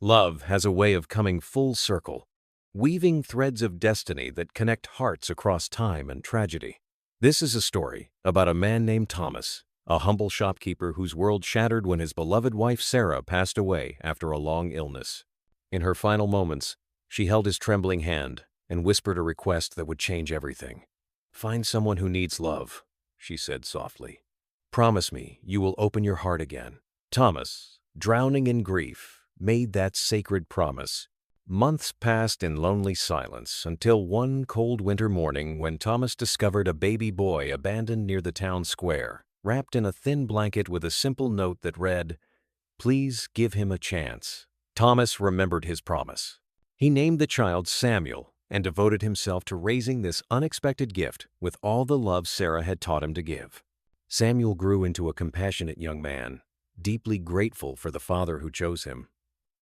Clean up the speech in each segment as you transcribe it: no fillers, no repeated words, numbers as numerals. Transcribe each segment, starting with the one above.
Love has a way of coming full circle, weaving threads of destiny that connect hearts across time and tragedy. This is a story about a man named Thomas, a humble shopkeeper whose world shattered when his beloved wife Sarah passed away after a long illness. In her final moments, she held his trembling hand and whispered a request that would change everything. "Find someone who needs love," she said softly. "Promise me you will open your heart again." Thomas, drowning in grief, made that sacred promise. Months passed in lonely silence until one cold winter morning when Thomas discovered a baby boy abandoned near the town square, wrapped in a thin blanket with a simple note that read, "Please give him a chance." Thomas remembered his promise. He named the child Samuel and devoted himself to raising this unexpected gift with all the love Sarah had taught him to give. Samuel grew into a compassionate young man, deeply grateful for the father who chose him.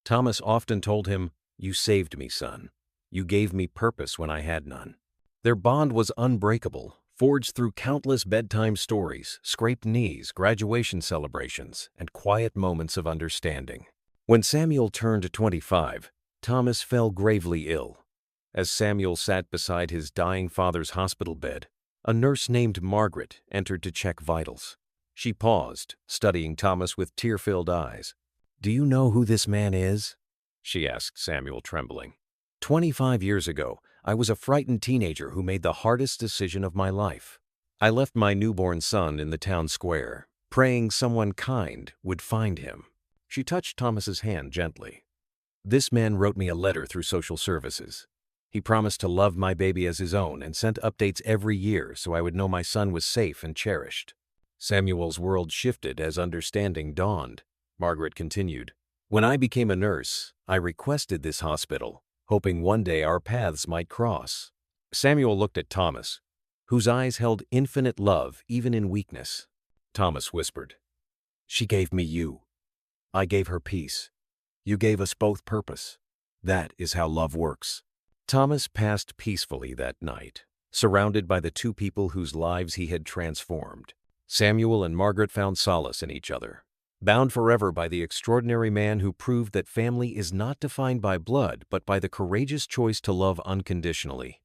Thomas often told him, "You saved me, son. You gave me purpose when I had none." Their bond was unbreakable, forged through countless bedtime stories, scraped knees, graduation celebrations, and quiet moments of understanding. When Samuel turned 25, Thomas fell gravely ill. As Samuel sat beside his dying father's hospital bed, a nurse named Margaret entered to check vitals. She paused, studying Thomas with tear-filled eyes. "Do you know who this man is?" she asked Samuel, trembling. 25 years ago, I was a frightened teenager who made the hardest decision of my life. I left my newborn son in the town square, praying someone kind would find him." She touched Thomas's hand gently. "This man wrote me a letter through social services. He promised to love my baby as his own and sent updates every year so I would know my son was safe and cherished." Samuel's world shifted as understanding dawned. Margaret continued, "When I became a nurse, I requested this hospital, hoping one day our paths might cross." Samuel looked at Thomas, whose eyes held infinite love even in weakness. Thomas whispered, "She gave me you. I gave her peace. You gave us both purpose. That is how love works." Thomas passed peacefully that night, surrounded by the two people whose lives he had transformed. Samuel and Margaret found solace in each other, bound forever by the extraordinary man who proved that family is not defined by blood but by the courageous choice to love unconditionally.